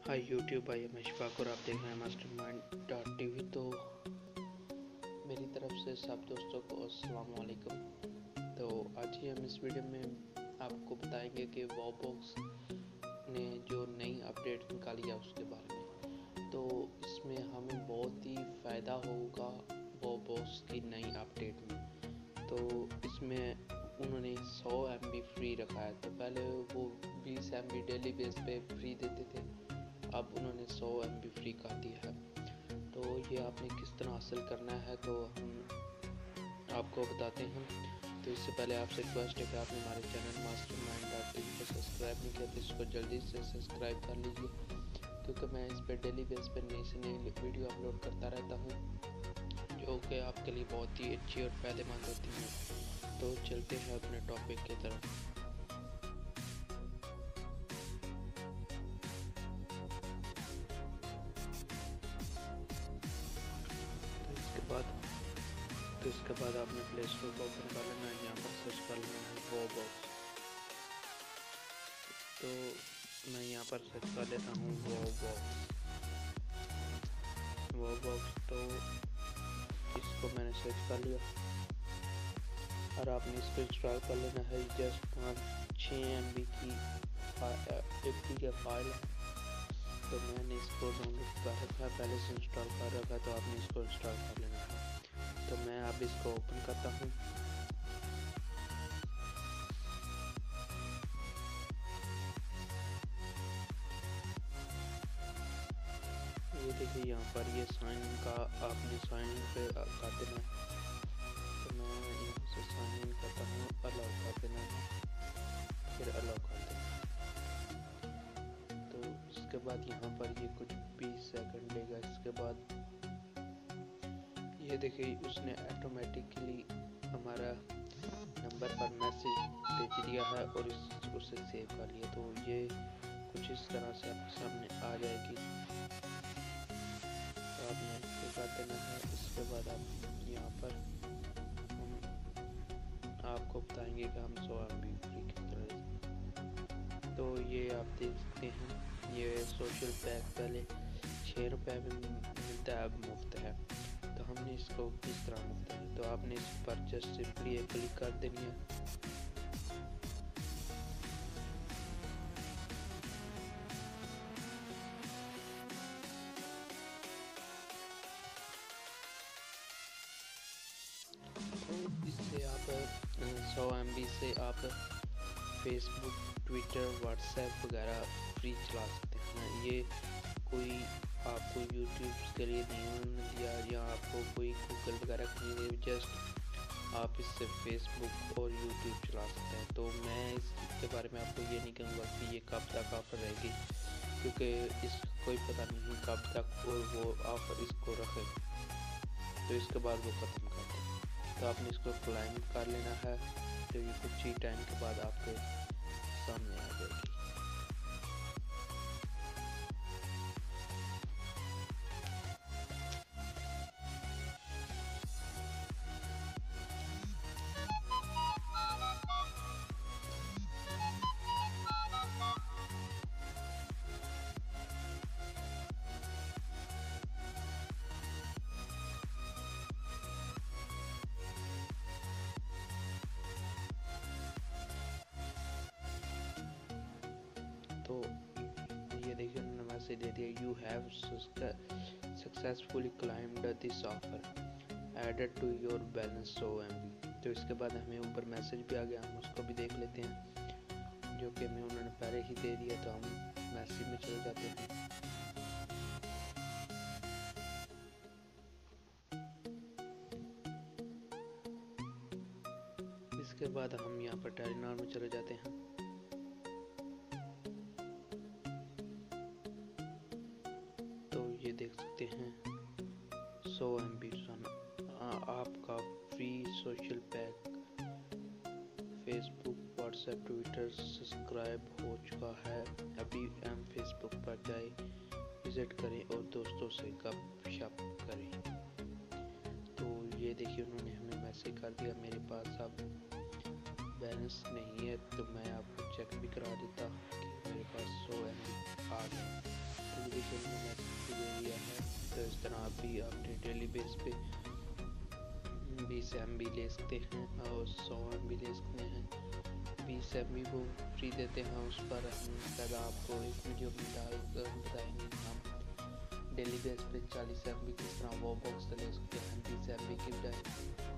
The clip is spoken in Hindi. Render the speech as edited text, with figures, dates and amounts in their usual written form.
Hi YouTube, I am Ashfaq और आप देख रहे हैं mastermind.tv। तो मेरी तरफ से सब दोस्तों को अस्सलाम वालेकुम। तो आज ही हम इस वीडियो में आपको बताएंगे कि वॉबॉक्स ने जो नई अपडेट निकाली है उसके बारे में। तो इसमें हमें बहुत ही फ़ायदा होगा वॉबॉक्स की नई अपडेट में। तो इसमें उन्होंने 100 MB फ्री रखा है। तो पहले वो 20 MB डेली बेस पे फ्री देते थे, अब उन्होंने 100 MB फ्री कर दिया है। तो ये आपने किस तरह हासिल करना है तो हम आपको बताते हैं। तो इससे पहले आपसे रिक्वेस्ट है कि आपने हमारे चैनल mastermind.tv को सब्सक्राइब नहीं किया तो इसको जल्दी से सब्सक्राइब कर लीजिए, क्योंकि मैं इस पर डेली बेस पर नई से नई वीडियो अपलोड करता रहता हूँ जो कि आपके लिए बहुत ही अच्छी और फ़ायदेमंद होती हैं। तो चलते हैं अपने टॉपिक की तरफ। तो इसके बाद आपने प्ले स्टोर को ओपन कर लेना है, यहाँ पर सर्च कर लेना है वॉबॉक्स। तो मैं यहाँ पर सर्च कर लेता हूँ वॉबॉक्स। तो इसको मैंने सर्च कर लिया और आपने इसको इंस्टॉल कर लेना है। जस्ट 6 MB की फाइल है। तो मैंने इसको डाउनलोड कर रखा है, पहले से इंस्टॉल कर रखा है, तो आपने इसको इंस्टॉल कर लेना है। तो मैं अब इसको ओपन करता हूँ। ये देखिए यहाँ पर ये साइन का आपने साइन पे कर देना है। तो मैं यहाँ से साइन इन करता हूँ, अलाउ कर देना है, फिर अलाउ कर देना है। तो इसके बाद यहाँ पर ये कुछ 20 सेकंड लेगा। इसके बाद ये देखिए उसने ऑटोमेटिकली हमारा नंबर पर मैसेज भेज दिया है और उसे सेव कर लिया। तो ये कुछ इस तरह से आपके सामने आ जाएगी। तो आपने इसको कर देना है। इसके बाद आप यहाँ पर हम आपको बताएंगे कि हम 100 MB फ्री किस तरह। तो ये आप देख सकते हैं, ये सोशल पैक पहले 6 रुपये में मिलता है, अब मुफ्त है। तो हमने इसको किस तरह मुफ्त है, तो आपने इस पर जस्ट सिंपली क्लिक कर देनी है। तो इससे आप 100 MB से आप फेसबुक, ट्विटर, व्हाट्सएप वगैरह फ्री चला सकते हैं। ये कोई आपको यूट्यूब के लिए नहीं उन्होंने दिया या आपको कोई गूगल वगैरह के लिए, जस्ट आप इससे फेसबुक और यूट्यूब चला सकते हैं। तो मैं इसके बारे में आपको ये नहीं कहूँगा कि ये कब तक ऑफर रहेगी, क्योंकि इस कोई पता नहीं कब तक और वो ऑफर इसको रखे, तो इसके बाद वो ख़त्म कर दें। तो आपने इसको क्लाइम कर लेना है। तो ये कुछ ही टाइम के बाद आपके सामने आ जाएगी। तो ये देखिए उन्होंने मैसेज दे दिया, you have successfully claimed this offer added to your balance 100 MB। तो इसके बाद हमें ऊपर मैसेज भी आ गया, हम उसको भी देख लेते हैं, जो कि हमें उन्होंने पहले ही दे दिया। तो हम मैसेज में चले जाते हैं। इसके बाद हम यहाँ पर टर्मिनल में चले जाते हैं। तो ये देख सकते हैं 100 MB आपका free social pack Facebook, WhatsApp, Twitter subscribe हो चुका है। अभी हम फेसबुक पर जाए, विजिट करें और दोस्तों से गपशप करें। तो ये देखिए उन्होंने हमें मैसेज कर दिया, मेरे पास अब बैलेंस नहीं है। तो मैं आपको चेक भी करा देता कि मेरे पास 100 MB आ गया। तो उन्होंने मैसेज दे दिया है। तो इस तरह आप भी अपने डेली बेस पे 20 MB ले सकते हैं और 100 MB ले सकते हैं। 20 MB वो फ्री देते हैं, उस पर हम ज़्यादा आपको एक वीडियो में डाल कर बताएंगे। हम डेली बेस पे 40 MB किस तरह वो बॉक्स ले सकते हैं 20 MB की बजाय।